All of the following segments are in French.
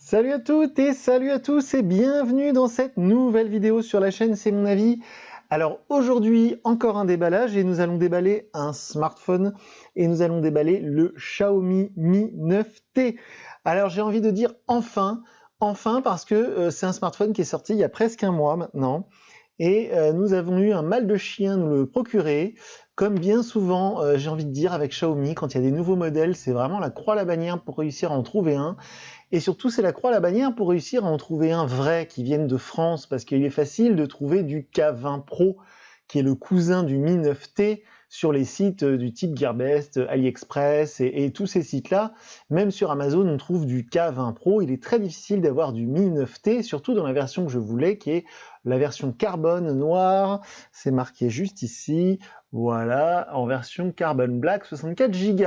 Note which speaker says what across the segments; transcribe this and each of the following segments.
Speaker 1: Salut à toutes et salut à tous et bienvenue dans cette nouvelle vidéo sur la chaîne C'est mon avis. Alors aujourd'hui encore un déballage et nous allons déballer un smartphone et nous allons déballer le Xiaomi Mi 9T. Alors j'ai envie de dire enfin parce que c'est un smartphone qui est sorti il y a presque un mois maintenant. Et nous avons eu un mal de chien nous le procurer. Comme bien souvent, j'ai envie de dire avec Xiaomi, quand il y a des nouveaux modèles, c'est vraiment la croix à la bannière pour réussir à en trouver un. Et surtout, c'est la croix à la bannière pour réussir à en trouver un vrai qui vienne de France, parce qu'il est facile de trouver du K20 Pro, qui est le cousin du Mi 9T, sur les sites du type Gearbest, AliExpress et tous ces sites-là. Même sur Amazon, on trouve du K20 Pro. Il est très difficile d'avoir du Mi 9T, surtout dans la version que je voulais, qui est la version carbone noire. C'est marqué juste ici. Voilà, en version Carbon Black 64 Go.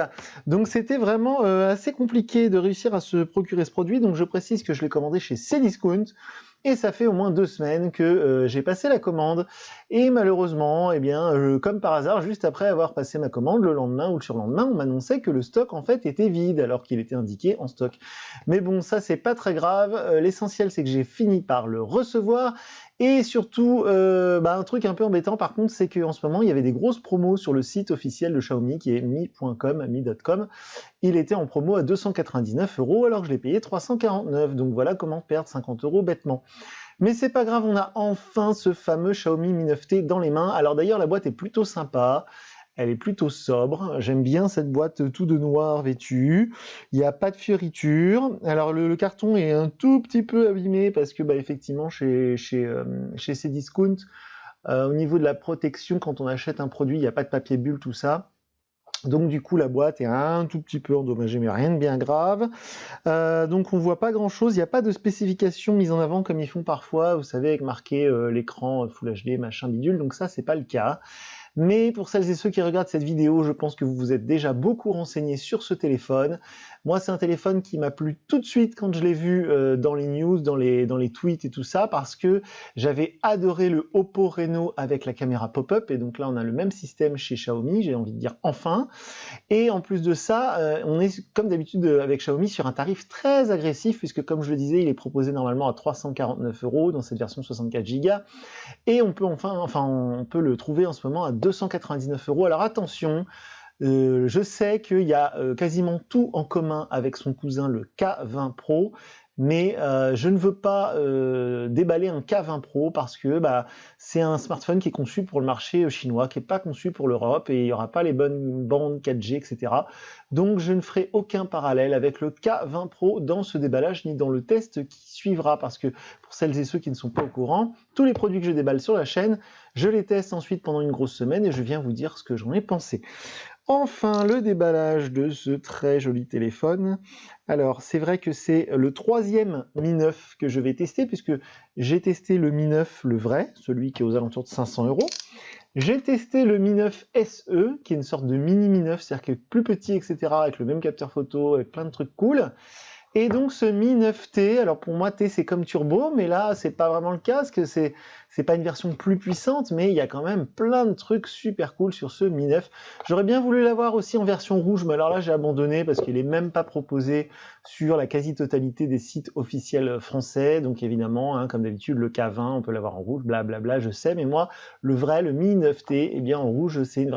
Speaker 1: Donc c'était vraiment assez compliqué de réussir à se procurer ce produit. Donc je précise que je l'ai commandé chez Cdiscount. Et ça fait au moins 2 semaines que j'ai passé la commande. Et malheureusement, eh bien, comme par hasard, juste après avoir passé ma commande, le lendemain ou le surlendemain, on m'annonçait que le stock en fait était vide, alors qu'il était indiqué en stock. Mais bon, ça c'est pas très grave. L'essentiel c'est que j'ai fini par le recevoir. Et surtout, un truc un peu embêtant par contre, c'est qu'en ce moment, il y avait des grosses promos sur le site officiel de Xiaomi, qui est mi.com. Il était en promo à 299 €, alors que je l'ai payé 349. Donc voilà comment perdre 50 € bêtement. Mais c'est pas grave, on a enfin ce fameux Xiaomi Mi 9T dans les mains. Alors d'ailleurs, la boîte est plutôt sympa. Elle est plutôt sobre. J'aime bien cette boîte tout de noir vêtue. Il n'y a pas de fioritures. Alors le carton est un tout petit peu abîmé parce que effectivement chez Cdiscount, au niveau de la protection, quand on achète un produit, il n'y a pas de papier bulle, tout ça. Donc du coup la boîte est un tout petit peu endommagée, mais rien de bien grave. Donc on voit pas grand chose, il n'y a pas de spécifications mises en avant comme ils font parfois, vous savez, avec marqué l'écran Full HD, machin bidule, donc ça c'est pas le cas. Mais pour celles et ceux qui regardent cette vidéo, je pense que vous vous êtes déjà beaucoup renseignés sur ce téléphone. Moi, c'est un téléphone qui m'a plu tout de suite quand je l'ai vu dans les news, dans les tweets et tout ça, parce que j'avais adoré le Oppo Reno avec la caméra pop-up, et donc là, on a le même système chez Xiaomi, j'ai envie de dire enfin. Et en plus de ça, on est comme d'habitude avec Xiaomi sur un tarif très agressif, puisque comme je le disais, il est proposé normalement à 349 € dans cette version 64 Go. Et on peut on peut le trouver en ce moment à 299 €. Alors attention, je sais qu'il y a quasiment tout en commun avec son cousin le K20 Pro, mais je ne veux pas déballer un K20 Pro parce que c'est un smartphone qui est conçu pour le marché chinois, qui n'est pas conçu pour l'Europe, et il n'y aura pas les bonnes bandes 4G, etc. Donc je ne ferai aucun parallèle avec le K20 Pro dans ce déballage, ni dans le test qui suivra, parce que pour celles et ceux qui ne sont pas au courant, tous les produits que je déballe sur la chaîne, je les teste ensuite pendant une grosse semaine et je viens vous dire ce que j'en ai pensé. Enfin, le déballage de ce très joli téléphone. Alors, c'est vrai que c'est le 3e Mi 9 que je vais tester, puisque j'ai testé le Mi 9, le vrai, celui qui est aux alentours de 500 €. J'ai testé le Mi 9 SE, qui est une sorte de mini Mi 9, c'est-à-dire que plus petit, etc., avec le même capteur photo, avec plein de trucs cool. Et donc ce Mi 9T, alors pour moi T c'est comme turbo, mais là c'est pas vraiment le cas, parce que c'est pas une version plus puissante, mais il y a quand même plein de trucs super cool sur ce Mi 9. J'aurais bien voulu l'avoir aussi en version rouge, mais alors là j'ai abandonné parce qu'il est même pas proposé sur la quasi-totalité des sites officiels français. Donc évidemment, comme d'habitude, le K20 on peut l'avoir en rouge, blablabla, je sais, mais moi le vrai, le Mi 9T, eh bien en rouge c'est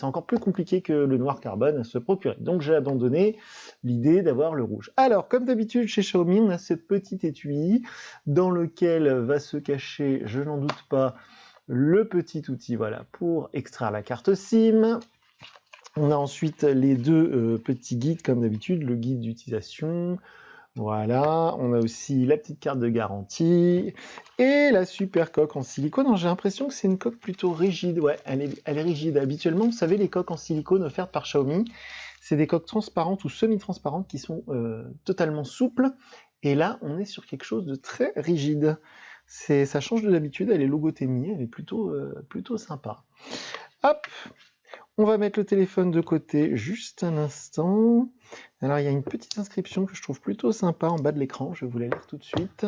Speaker 1: encore plus compliqué que le noir carbone à se procurer. Donc j'ai abandonné l'idée d'avoir le rouge. Alors comme d'habitude chez Xiaomi, on a ce petit étui dans lequel va se cacher, je n'en doute pas, le petit outil pour extraire la carte SIM. On a ensuite les deux petits guides comme d'habitude, le guide d'utilisation. Voilà, on a aussi la petite carte de garantie et la super coque en silicone. J'ai l'impression que c'est une coque plutôt rigide. Ouais, elle est rigide. Habituellement, vous savez, les coques en silicone offertes par Xiaomi, c'est des coques transparentes ou semi-transparentes qui sont totalement souples. Et là, on est sur quelque chose de très rigide. Ça change de l'habitude, elle est logothémie, elle est plutôt sympa. Hop, on va mettre le téléphone de côté juste un instant. Alors, il y a une petite inscription que je trouve plutôt sympa en bas de l'écran, je vais vous la lire tout de suite,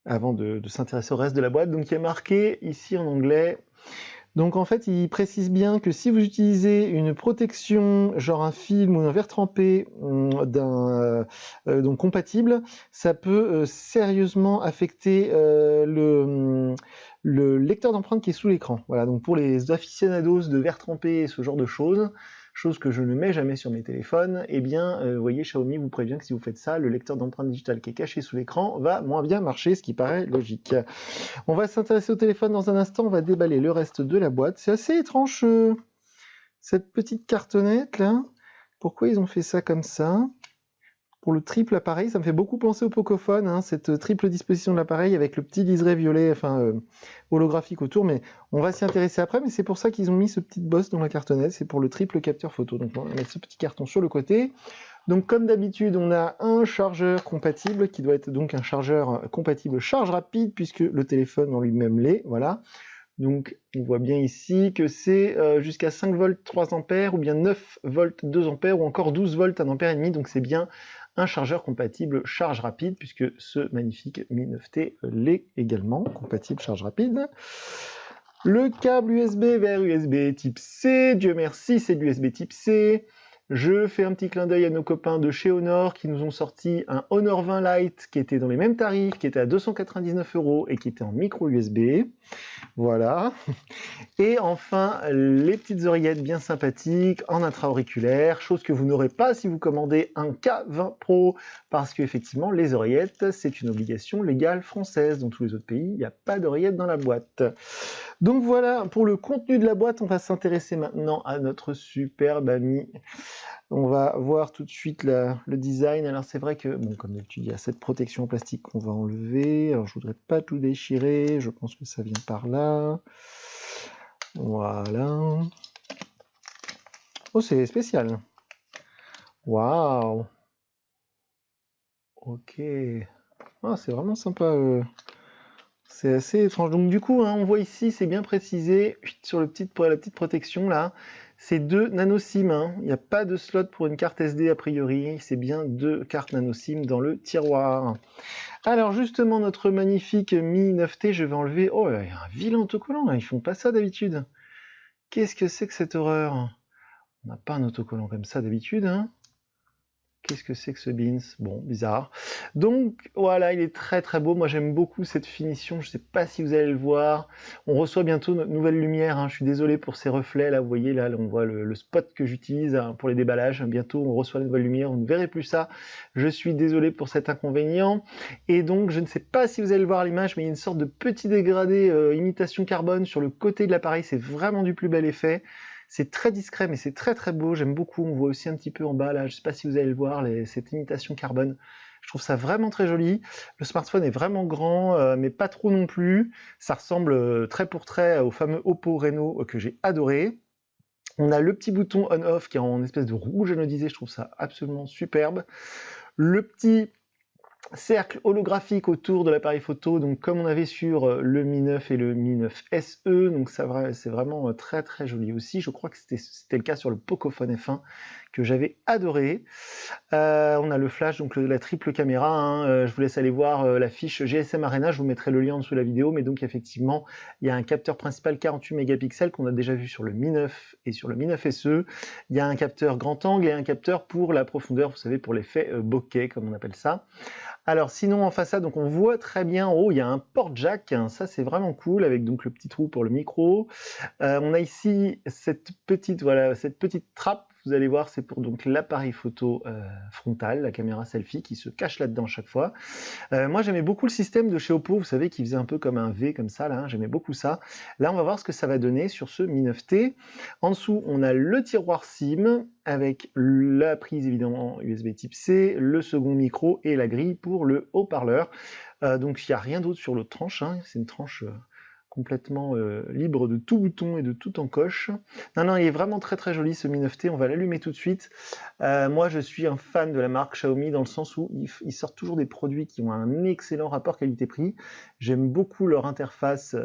Speaker 1: avant de s'intéresser au reste de la boîte. Donc, il y a marqué ici en anglais Donc en fait, il précise bien que si vous utilisez une protection, genre un film ou un verre trempé donc compatible, ça peut sérieusement affecter le lecteur d'empreintes qui est sous l'écran. Voilà, donc pour les aficionados de verre trempé et ce genre de choses que je ne mets jamais sur mes téléphones, eh bien, vous voyez, Xiaomi vous prévient que si vous faites ça, le lecteur d'empreintes digitales qui est caché sous l'écran va moins bien marcher, ce qui paraît logique. On va s'intéresser au téléphone dans un instant, on va déballer le reste de la boîte. C'est assez étrange, cette petite cartonnette là. Pourquoi ils ont fait ça comme ça? Pour le triple appareil, ça me fait beaucoup penser au Pocophone, hein, cette triple disposition de l'appareil avec le petit liseré violet, holographique autour, mais on va s'y intéresser après, mais c'est pour ça qu'ils ont mis ce petit boss dans la cartonnette, c'est pour le triple capteur photo. Donc on va mettre ce petit carton sur le côté. Donc comme d'habitude, on a un chargeur compatible, qui doit être donc un chargeur compatible charge rapide, puisque le téléphone en lui-même l'est, voilà. Donc on voit bien ici que c'est jusqu'à 5 volts 3 ampères, ou bien 9 volts 2 ampères, ou encore 12 volts 1 ampère et demi, donc c'est bien un chargeur compatible charge rapide, puisque ce magnifique Mi 9T l'est également, compatible charge rapide. Le câble USB vers USB type C, Dieu merci, c'est de l'USB type C. Je fais un petit clin d'œil à nos copains de chez Honor qui nous ont sorti un Honor 20 Lite qui était dans les mêmes tarifs, qui était à 299 € et qui était en micro USB. Voilà. Et enfin, les petites oreillettes bien sympathiques en intra-auriculaire, chose que vous n'aurez pas si vous commandez un K20 Pro, parce qu'effectivement, les oreillettes, c'est une obligation légale française. Dans tous les autres pays, il n'y a pas d'oreillettes dans la boîte. Donc voilà, pour le contenu de la boîte, on va s'intéresser maintenant à notre superbe ami. On va voir tout de suite le design. Alors c'est vrai que, bon, comme d'habitude, il y a cette protection en plastique qu'on va enlever. Alors je voudrais pas tout déchirer, je pense que ça vient par là. Voilà. Oh, c'est spécial. Waouh. Ok. Ah, c'est vraiment sympa. C'est assez étrange. Donc du coup, hein, on voit ici, c'est bien précisé sur la petite protection là. C'est 2 nano SIM. Hein. Il n'y a pas de slot pour une carte SD a priori. C'est bien 2 cartes nano SIM dans le tiroir. Alors justement, notre magnifique Mi 9T, je vais enlever... Oh, il y a un vilain autocollant là. Ils font pas ça d'habitude. Qu'est-ce que c'est que cette horreur? On n'a pas un autocollant comme ça d'habitude, hein. Qu'est-ce que c'est que ce Beans? Bon, bizarre. Donc voilà, il est très très beau. Moi j'aime beaucoup cette finition. Je ne sais pas si vous allez le voir. On reçoit bientôt notre nouvelle lumière. Hein. Je suis désolé pour ces reflets. Là, vous voyez, là on voit le spot que j'utilise pour les déballages. Bientôt on reçoit la nouvelle lumière. Vous ne verrez plus ça. Je suis désolé pour cet inconvénient. Et donc je ne sais pas si vous allez le voir à l'image, mais il y a une sorte de petit dégradé imitation carbone sur le côté de l'appareil. C'est vraiment du plus bel effet. C'est très discret, mais c'est très très beau, j'aime beaucoup. On voit aussi un petit peu en bas, là, je ne sais pas si vous allez le voir, cette imitation carbone. Je trouve ça vraiment très joli. Le smartphone est vraiment grand, mais pas trop non plus. Ça ressemble trait pour trait au fameux Oppo Reno que j'ai adoré. On a le petit bouton on-off qui est en espèce de rouge anodisé, je trouve ça absolument superbe. Le petit cercle holographique autour de l'appareil photo, donc comme on avait sur le Mi 9 et le Mi 9 SE, donc c'est vraiment très très joli aussi. Je crois que c'était le cas sur le Pocophone F1 que j'avais adoré. On a le flash, donc la triple caméra. Hein, je vous laisse aller voir la fiche GSM Arena, je vous mettrai le lien en dessous de la vidéo, mais donc effectivement, il y a un capteur principal 48 mégapixels qu'on a déjà vu sur le Mi 9 et sur le Mi 9 SE. Il y a un capteur grand angle et un capteur pour la profondeur, vous savez, pour l'effet bokeh, comme on appelle ça. Alors sinon en façade, donc on voit très bien en haut, il y a un port jack, hein, ça c'est vraiment cool, avec donc le petit trou pour le micro. On a ici cette petite trappe, vous allez voir, c'est pour donc l'appareil photo frontal, la caméra selfie qui se cache là-dedans chaque fois. Moi j'aimais beaucoup le système de chez Oppo, vous savez, qui faisait un peu comme un V comme ça, là, hein, j'aimais beaucoup ça. Là on va voir ce que ça va donner sur ce Mi 9T. En dessous on a le tiroir SIM, avec la prise évidemment USB type C, le second micro et la grille pour le haut-parleur. Donc il n'y a rien d'autre sur l'autre tranche, hein. C'est une tranche complètement libre de tout bouton et de tout encoche. Non, il est vraiment très très joli ce Mi 9T, on va l'allumer tout de suite. Moi je suis un fan de la marque Xiaomi dans le sens où ils sortent toujours des produits qui ont un excellent rapport qualité-prix. J'aime beaucoup leur interface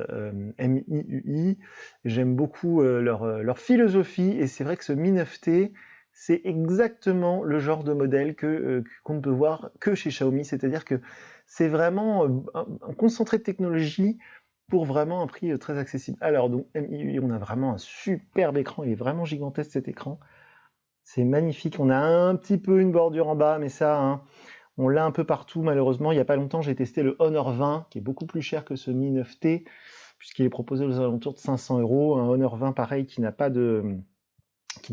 Speaker 1: MIUI, j'aime beaucoup leur philosophie, et c'est vrai que ce Mi 9T, c'est exactement le genre de modèle qu'on ne peut voir que chez Xiaomi, c'est-à-dire que c'est vraiment un concentré de technologie pour vraiment un prix très accessible. Alors, donc, MIUI, on a vraiment un superbe écran, il est vraiment gigantesque cet écran. C'est magnifique, on a un petit peu une bordure en bas, mais ça, hein, on l'a un peu partout, malheureusement. Il n'y a pas longtemps, j'ai testé le Honor 20, qui est beaucoup plus cher que ce Mi 9T, puisqu'il est proposé aux alentours de 500 €. Un Honor 20, pareil, qui n'a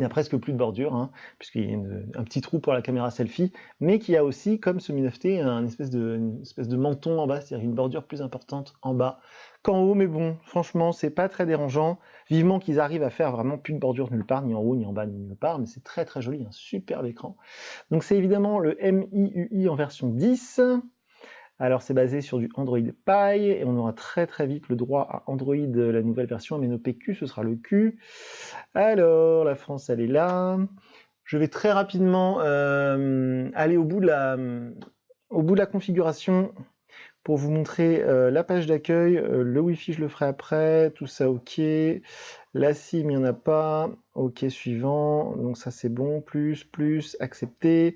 Speaker 1: presque plus de bordure, hein, puisqu'il y a un petit trou pour la caméra selfie, mais qui a aussi, comme ce Mi 9T, une espèce de menton en bas, c'est-à-dire une bordure plus importante en bas qu'en haut, mais bon, franchement, c'est pas très dérangeant. Vivement qu'ils arrivent à faire vraiment plus de bordure nulle part, ni en haut, ni en bas, ni nulle part, mais c'est très très joli, un superbe écran. Donc c'est évidemment le MIUI en version 10. Alors c'est basé sur du Android Pie, et on aura très très vite le droit à Android, la nouvelle version, mais nos PQ, ce sera le Q. Alors, la France, elle est là. Je vais très rapidement aller au bout de la configuration pour vous montrer la page d'accueil. Le Wi-Fi, je le ferai après. Tout ça, ok. La SIM, il n'y en a pas. Ok, suivant. Donc ça, c'est bon. Plus, accepté.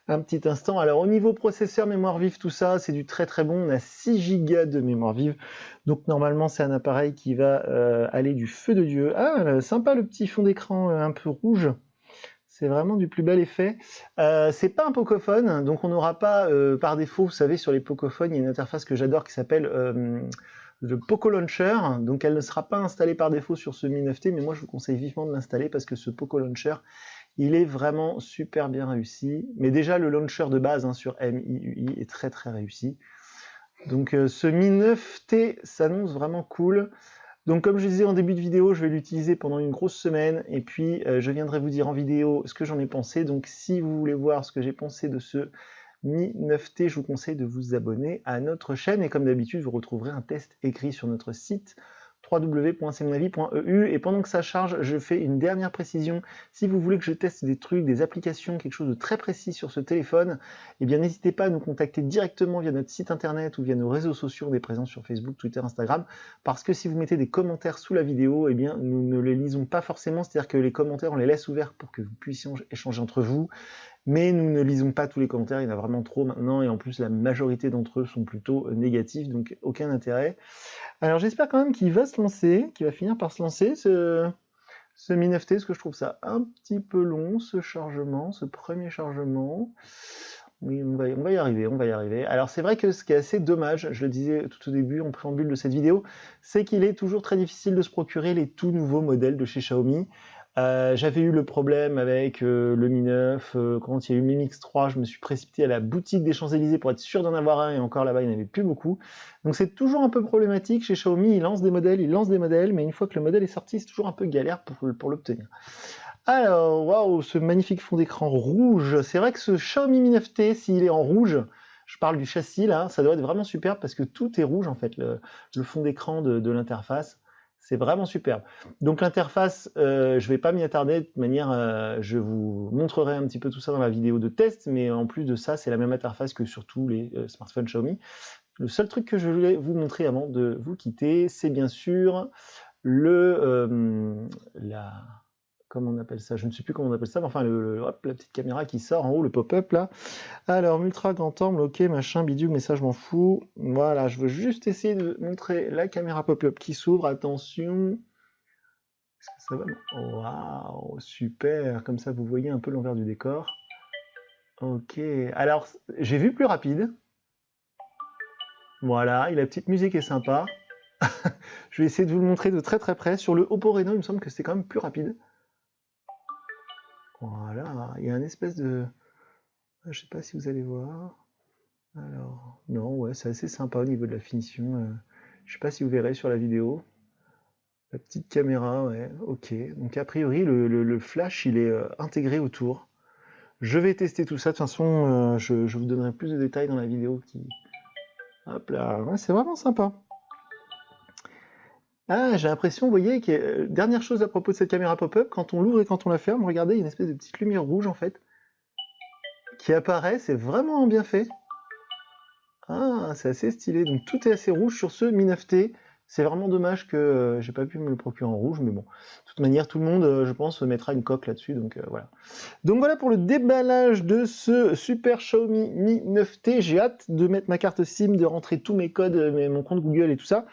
Speaker 1: Un petit instant. Alors, au niveau processeur, mémoire vive, tout ça, c'est du très très bon. On a 6 Go de mémoire vive. Donc, normalement, c'est un appareil qui va aller du feu de Dieu. Ah, sympa le petit fond d'écran un peu rouge. C'est vraiment du plus bel effet. C'est pas un Pocophone, donc on n'aura pas par défaut, vous savez, sur les Pocophones, il y a une interface que j'adore qui s'appelle le Poco Launcher. Donc elle ne sera pas installée par défaut sur ce Mi 9T, mais moi je vous conseille vivement de l'installer parce que ce Poco Launcher, il est vraiment super bien réussi. Mais déjà le launcher de base hein, sur MIUI est très très réussi. Donc ce Mi 9T s'annonce vraiment cool. Donc comme je disais en début de vidéo, je vais l'utiliser pendant une grosse semaine, et puis je viendrai vous dire en vidéo ce que j'en ai pensé. Donc si vous voulez voir ce que j'ai pensé de ce Mi 9T, je vous conseille de vous abonner à notre chaîne, et comme d'habitude, vous retrouverez un test écrit sur notre site www.cmonavie.eu. Et pendant que ça charge, je fais une dernière précision. Si vous voulez que je teste des trucs, des applications, quelque chose de très précis sur ce téléphone, eh bien n'hésitez pas à nous contacter directement via notre site internet ou via nos réseaux sociaux. On est présents sur Facebook, Twitter, Instagram, parce que si vous mettez des commentaires sous la vidéo, eh bien nous ne les lisons pas forcément, c'est-à-dire que les commentaires, on les laisse ouverts pour que vous puissiez échanger entre vous, mais nous ne lisons pas tous les commentaires, il y en a vraiment trop maintenant, et en plus la majorité d'entre eux sont plutôt négatifs, donc aucun intérêt. Alors j'espère quand même qu'il va se lancer, qu'il va finir par se lancer, ce Mi 9T, parce que je trouve ça un petit peu long, ce chargement, ce premier chargement. Oui, on va y arriver, on va y arriver. Alors c'est vrai que ce qui est assez dommage, je le disais tout au début en préambule de cette vidéo, c'est qu'il est toujours très difficile de se procurer les tout nouveaux modèles de chez Xiaomi. J'avais eu le problème avec le Mi 9, quand il y a eu Mi Mix 3, je me suis précipité à la boutique des Champs-Élysées pour être sûr d'en avoir un, et encore là-bas il n'y en avait plus beaucoup. Donc c'est toujours un peu problématique chez Xiaomi, ils lancent des modèles, mais une fois que le modèle est sorti, c'est toujours un peu galère pour l'obtenir. Alors, waouh, ce magnifique fond d'écran rouge. C'est vrai que ce Xiaomi Mi 9T, s'il est en rouge, je parle du châssis là, ça doit être vraiment superbe parce que tout est rouge en fait, le fond d'écran de l'interface. C'est vraiment superbe. Donc l'interface, je vais pas m'y attarder, de toute manière, je vous montrerai un petit peu tout ça dans la vidéo de test, mais en plus de ça, c'est la même interface que sur tous les smartphones Xiaomi. Le seul truc que je voulais vous montrer avant de vous quitter, c'est bien sûr comment on appelle ça, je ne sais plus comment on appelle ça, mais enfin hop, la petite caméra qui sort en haut, le pop-up là. Alors, ultra grand angle, ok, machin, bidule, mais ça je m'en fous. Voilà, je veux juste essayer de montrer la caméra pop-up qui s'ouvre, attention. Est-ce que ça va? Waouh, super, comme ça vous voyez un peu l'envers du décor. Ok, alors j'ai vu plus rapide. Voilà, et la petite musique est sympa. Je vais essayer de vous le montrer de très très près. Sur le Oppo Reno, il me semble que c'est quand même plus rapide. Voilà, il y a une espèce de... Je sais pas si vous allez voir. Alors, non, ouais, c'est assez sympa au niveau de la finition. Je sais pas si vous verrez sur la vidéo. La petite caméra, ouais, ok. Donc a priori, le flash, il est intégré autour. Je vais tester tout ça. De toute façon, je vous donnerai plus de détails dans la vidéo qui... Hop là, ouais, c'est vraiment sympa. Ah, j'ai l'impression, vous voyez, que dernière chose à propos de cette caméra pop-up, quand on l'ouvre et quand on la ferme, regardez, il y a une espèce de petite lumière rouge en fait qui apparaît, c'est vraiment bien fait. Ah, c'est assez stylé, donc tout est assez rouge sur ce Mi 9T. C'est vraiment dommage que j'ai pas pu me le procurer en rouge, mais bon. De toute manière, tout le monde, je pense, mettra une coque là-dessus, donc voilà. Donc voilà pour le déballage de ce super Xiaomi Mi 9T. J'ai hâte de mettre ma carte SIM, de rentrer tous mes codes, mon compte Google et tout ça.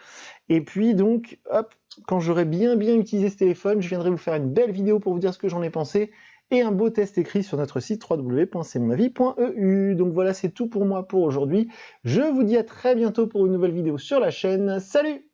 Speaker 1: Et puis donc, hop, quand j'aurai bien utilisé ce téléphone, je viendrai vous faire une belle vidéo pour vous dire ce que j'en ai pensé et un beau test écrit sur notre site www.cmonavie.eu. Donc voilà, c'est tout pour moi pour aujourd'hui. Je vous dis à très bientôt pour une nouvelle vidéo sur la chaîne. Salut!